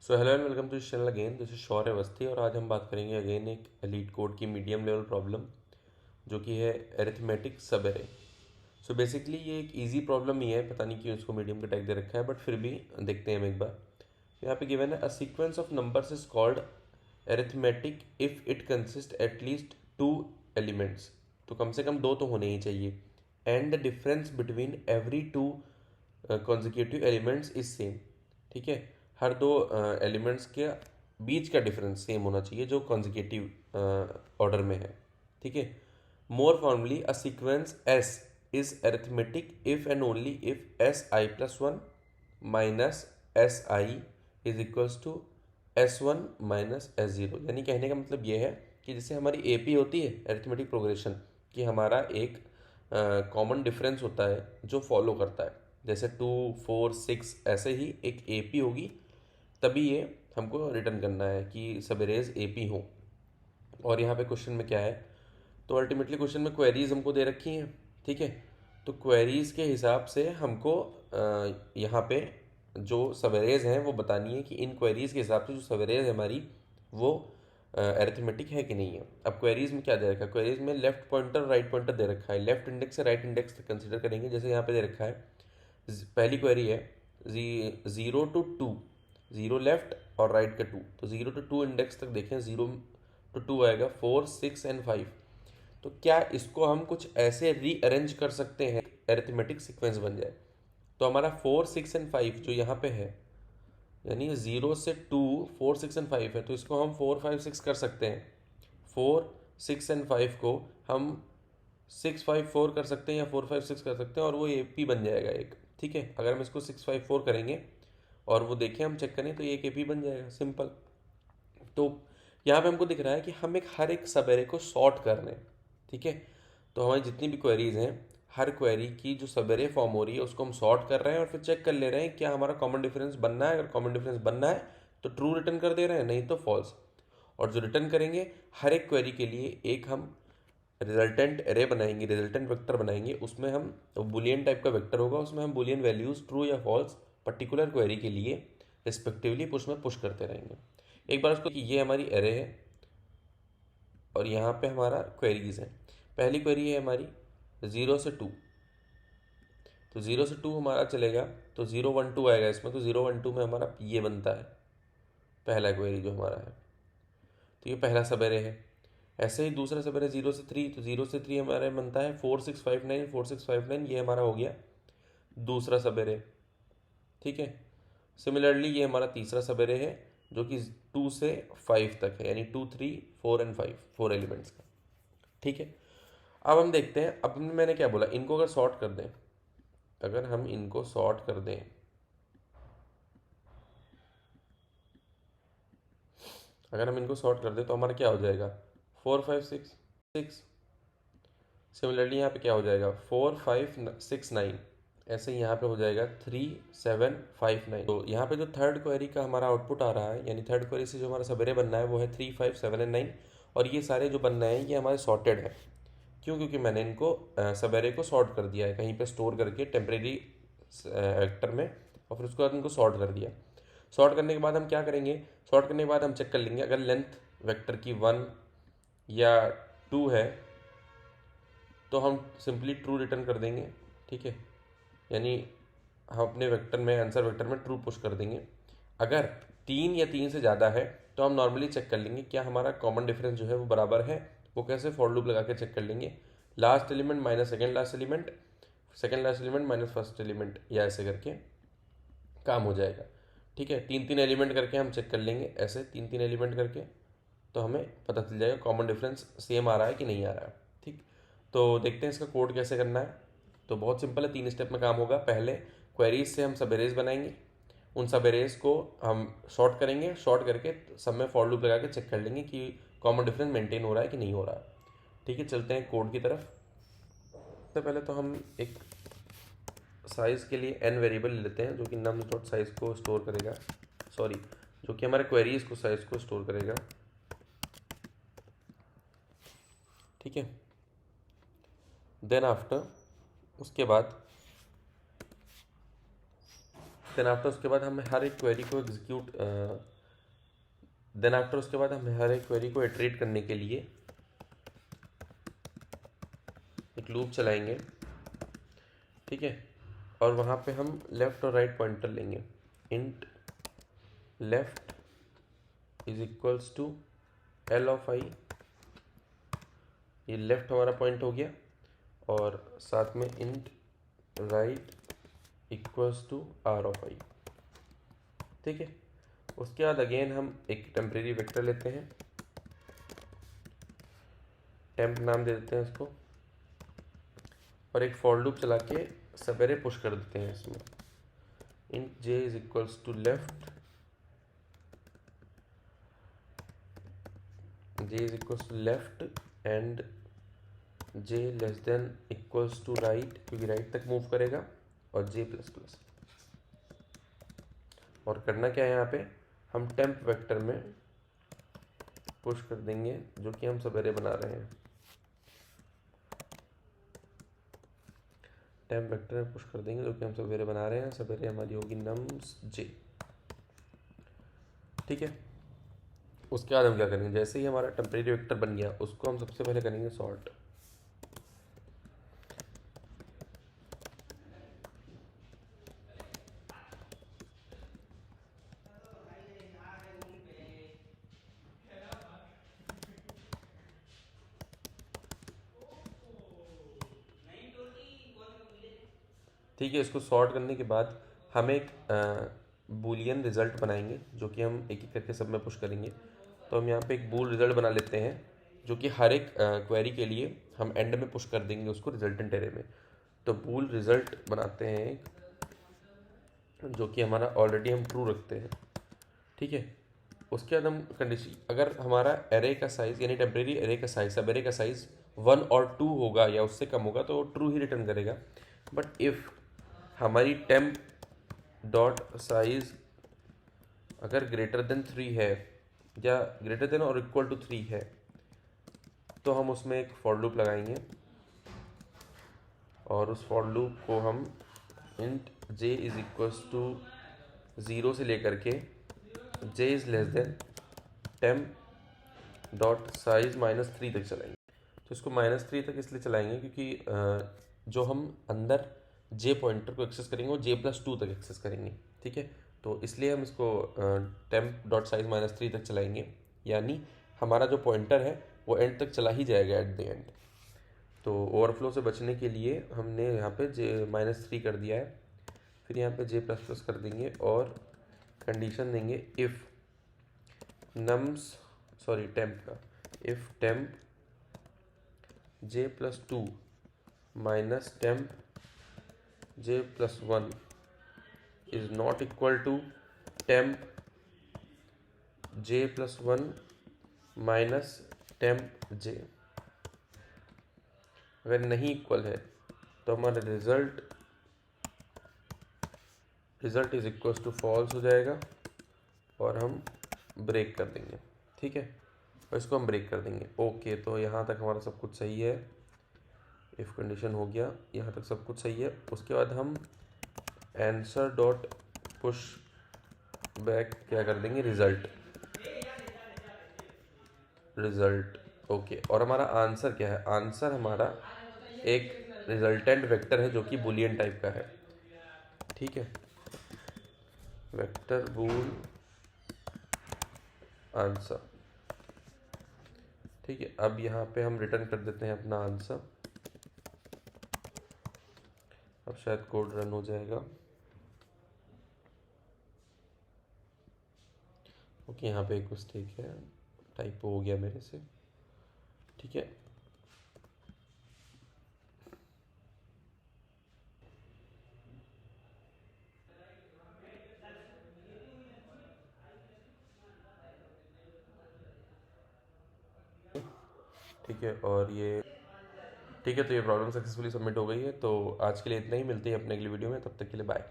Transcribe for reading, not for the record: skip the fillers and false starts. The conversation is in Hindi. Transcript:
So hello and welcome to channel again. This is Shaurya Awasthi और आज हम बात करेंगे अगेन एक एलीट कोड की मीडियम लेवल प्रॉब्लम जो कि है एरिथमेटिक सब एरे। सो बेसिकली ये एक इजी प्रॉब्लम ही है, पता नहीं क्यों इसको मीडियम का टैग दे रखा है, बट फिर भी देखते हैं हम एक बार। यहाँ पे गिवन है a sequence of numbers is called arithmetic if it consist at least 2 elements. तो कम से कम 2 तो होने ही चाहिए। And the difference between every 2 consecutive elements is same. ठीक है, हर 2 एलिमेंट्स के बीच का डिफरेंस सेम होना चाहिए जो कॉन्जिक्यूटिव ऑर्डर में है। ठीक है, more formally a sequence S is arithmetic if and only if S I plus one minus S I is equals to S one minus S zero. यानी कहने का मतलब ये है कि जैसे हमारी ए पी होती है अरिथमेटिक प्रोग्रेशन, कि हमारा एक कॉमन डिफरेंस होता है जो फॉलो करता है, जैसे 2 4 6 ऐसे ही एक ए पी होगी, तभी ये हमको रिटर्न करना है कि सब एरेज ए पी हो। और यहाँ पे क्वेश्चन में क्या है, तो अल्टीमेटली क्वेश्चन में क्वेरीज हमको दे रखी हैं। ठीक है, तो क्वेरीज के हिसाब से हमको यहाँ पे जो सवेरेज हैं वो बतानी है कि इन क्वेरीज के हिसाब से जो सवेरेज है हमारी वो अरिथमेटिक है कि नहीं है। अब क्वेरीज में क्या दे रखा है, क्वेरीज में लेफ्ट पॉइंटर राइट पॉइंटर दे रखा है। लेफ्ट इंडेक्स से राइट इंडेक्स तक कंसिडर करेंगे। जैसे यहाँ पे दे रखा है, पहली क्वेरी है 0 to 2, 0 लेफ्ट और राइट का 2, तो 0 to 2 इंडेक्स तक देखें, 0 to 2 आएगा 4 6 एंड 5। तो क्या इसको हम कुछ ऐसे रीअरेंज कर सकते हैं अरिथमेटिक सीक्वेंस बन जाए। तो हमारा 4 6 एंड 5 जो यहाँ पे है, यानी 0 से 2 4 6 एंड 5 है, तो इसको हम 4 5 6 कर सकते हैं। 4 6 एंड 5 को हम 6 5 4 कर सकते हैं या 4 5 6 कर सकते हैं और वो ए पी बन जाएगा एक। ठीक है, अगर हम इसको 6 5 4 करेंगे और वो देखें, हम चेक करें, तो ये एक ए पी बन जाएगा, सिंपल। तो यहाँ पे हमको दिख रहा है कि हम एक हर एक सब एरे को सॉर्ट कर रहे हैं। ठीक है, तो हमारी जितनी भी क्वेरीज हैं, हर क्वेरी की जो सब एरे फॉर्म हो रही है उसको हम सॉर्ट कर रहे हैं और फिर चेक कर ले रहे हैं क्या हमारा कॉमन डिफरेंस बनना है। अगर कॉमन डिफरेंस बनना है तो ट्रू रिटर्न कर दे रहे हैं, नहीं तो फॉल्स। और जो रिटर्न करेंगे हर एक क्वेरी के लिए एक हम रिजल्टेंट एरे बनाएंगे, रिजल्टेंट वेक्टर बनाएंगे। उसमें हम बुलियन टाइप का वेक्टर होगा, उसमें हम बुलियन वैल्यूज ट्रू या फॉल्स पर्टिकुलर क्वेरी के लिए रिस्पेक्टिवली पुश में पुश करते रहेंगे। एक बार उसको कि ये हमारी एरे है और यहाँ पे हमारा क्वेरीज है। पहली क्वेरी है हमारी 0 से 2, तो 0 से 2 हमारा चलेगा, तो 0 1 2 आएगा इसमें, तो 0 1 2 में हमारा ये बनता है पहला क्वेरी जो हमारा है। तो ये पहला सब एरे है। ऐसे ही दूसरा सब एरे 0 से 3, तो 0 से 3 हमारा बनता है 4 6 5 9 4 6 5 9, ये हमारा हो गया दूसरा सब एरे। ठीक है, सिमिलरली ये हमारा तीसरा सब एरे है जो कि 2 से 5 तक है, यानी 2 3 4 एंड 5, 4 एलिमेंट्स का। ठीक है, अब हम देखते हैं, अब मैंने क्या बोला, इनको अगर सॉर्ट कर दें, अगर हम इनको सॉर्ट कर दें, अगर हम इनको सॉर्ट कर दें तो हमारा क्या हो जाएगा 4 5 6 6। सिमिलरली यहाँ पे क्या हो जाएगा 4 5 6 9, ऐसे ही यहाँ पे हो जाएगा 3 7 5 9। तो यहाँ पे जो थर्ड क्वेरी का हमारा आउटपुट आ रहा है, यानी थर्ड क्वेरी से जो हमारा सबेरे बनना है वो है 3 5 7 एंड 9। और ये सारे जो बनना है ये हमारे सॉर्टेड है। क्यों? क्योंकि मैंने इनको सबेरे को सॉर्ट कर दिया है कहीं पे स्टोर करके टेम्परेरी वेक्टर में, और फिर उसके बाद इनको सॉर्ट कर दिया। सॉर्ट करने के बाद हम क्या करेंगे, सॉर्ट करने के बाद हम चेक कर लेंगे अगर लेंथ वेक्टर की 1 या 2 है तो हम सिंपली ट्रू रिटर्न कर देंगे। ठीक है, यानी हम अपने वेक्टर में, आंसर वेक्टर में ट्रू पुश कर देंगे। अगर 3 या 3 से ज़्यादा है तो हम नॉर्मली चेक कर लेंगे क्या हमारा कॉमन डिफरेंस जो है वो बराबर है। वो कैसे, फॉर लूप लगा के चेक कर लेंगे, last element minus second last element, second last element minus first element, या ऐसे करके काम हो जाएगा। ठीक है, 3 3 एलिमेंट करके हम चेक कर लेंगे, ऐसे 3 3 एलिमेंट करके, तो हमें पता चल जाएगा कॉमन डिफरेंस सेम आ रहा है कि नहीं आ रहा है। ठीक, तो देखते हैं इसका कोड कैसे करना है। तो बहुत सिंपल है, 3 स्टेप में काम होगा। पहले क्वेरीज से हम सब एरेज बनाएंगे, उन सब एरेज को हम शॉर्ट करेंगे, शॉर्ट करके सब में फॉर लूप लगा के चेक कर लेंगे कि कॉमन डिफरेंस मेंटेन हो रहा है कि नहीं हो रहा है। ठीक है, चलते हैं कोड की तरफ। सबसे पहले तो हम एक साइज़ के लिए n वेरिएबल ले लेते हैं जो कि नम डॉट साइज़ को स्टोर करेगा, सॉरी, जो कि हमारे क्वेरीज को साइज़ को स्टोर करेगा। ठीक है, देन आफ्टर उसके बाद हम हर एक क्वेरी को एग्जीक्यूट देन आफ्टर उसके बाद हम हर एक क्वेरी को इटरेट करने के लिए एक लूप चलाएंगे, ठीक है। और वहाँ पे हम लेफ़्ट और राइट पॉइंटर लेंगे। Int left is equals to L of I, ये लेफ़्ट हमारा पॉइंट हो गया, और साथ में int right equals to R of I, ठीक है। उसके बाद अगेन हम एक टेम्परेरी वेक्टर लेते हैं, टेम्प नाम दे देते हैं उसको, और एक फॉर लूप चला के सवेरे पुश कर देते हैं इसमें। Int J is equals to left, j is equals to left and j less than equals to right, क्योंकि राइट तक मूव करेगा, और जे प्लस प्लस। और करना क्या है यहाँ पे, हम टेम्प वेक्टर में पुश कर देंगे जो कि हम सवेरे बना रहे हैं। टेम्प वेक्टर में पुश कर देंगे जो कि हम सवेरे बना रहे हैं। सवेरे हमारी होगी नम्स जे, ठीक है। उसके बाद हम क्या करेंगे, जैसे ही हमारा टेम्परेरी वेक्टर बन गया उसको हम सबसे पहले करेंगे सॉर्ट। ठीक है, इसको सॉर्ट करने के बाद हम एक बूलियन रिजल्ट बनाएंगे जो कि हम एक एक करके सब में पुश करेंगे। तो हम यहाँ पे एक बूल रिजल्ट बना लेते हैं जो कि हर एक क्वेरी के लिए हम एंड में पुश कर देंगे उसको रिजल्टेंट एरे में। तो बूल रिजल्ट बनाते हैं एक, जो कि हमारा ऑलरेडी हम ट्रू रखते हैं, ठीक है। उसके बाद हम कंडीशन, अगर हमारा एरे का साइज़ यानी टेम्परेरी एरे का साइज, सब एरे का साइज़ 1 और 2 होगा या उससे कम होगा तो ट्रू ही रिटर्न करेगा। बट इफ़ हमारी टेम्प डॉट साइज अगर ग्रेटर देन 3 है या ग्रेटर देन और इक्वल टू 3 है तो हम उसमें एक फॉर लूप लगाएंगे, और उस फॉर लूप को हम int J is equals to 0 से लेकर के J is less than temp dot size -3 तक चलाएंगे। तो इसको -3 तक इसलिए चलाएंगे क्योंकि जो हम अंदर जे पॉइंटर को एक्सेस करेंगे वो J+2 तक एक्सेस करेंगे, ठीक है। तो इसलिए हम इसको टेम्प डॉट साइज -3 तक चलाएंगे, यानी हमारा जो पॉइंटर है वो एंड तक चला ही जाएगा एट द एंड। तो ओवरफ्लो से बचने के लिए हमने यहाँ पे -3 कर दिया है, फिर यहाँ पे J++ कर देंगे और कंडीशन देंगे इफ़ नम्स टेम्प का, if temp J+2 minus temp J+1 is not equal to temp J+1 minus temp J। अगर नहीं इक्वल है तो हमारा result is equal to false हो जाएगा और हम ब्रेक कर देंगे, ठीक है। और इसको हम ब्रेक कर देंगे। ओके, तो यहाँ तक हमारा सब कुछ सही है, इफ़ कंडीशन हो गया, यहाँ तक सब कुछ सही है। उसके बाद हम आंसर डॉट पुश बैक क्या कर देंगे, रिजल्ट। ओके, और हमारा आंसर क्या है, आंसर हमारा एक रिजल्टेंट वेक्टर है जो कि बुलियन टाइप का है, ठीक है। वेक्टर बूल आंसर, ठीक है। अब यहाँ पे हम रिटर्न कर देते हैं अपना आंसर। अब शायद कोड रन हो जाएगा। ओके, यहाँ पे एक मिस्टेक है, टाइपो हो गया मेरे से, ठीक है। ठीक है, और ये ठीक है, तो ये प्रॉब्लम सक्सेसफुली सबमिट हो गई है। तो आज के लिए इतना ही, मिलते हैं अपने अगली वीडियो में, तब तक के लिए बाय।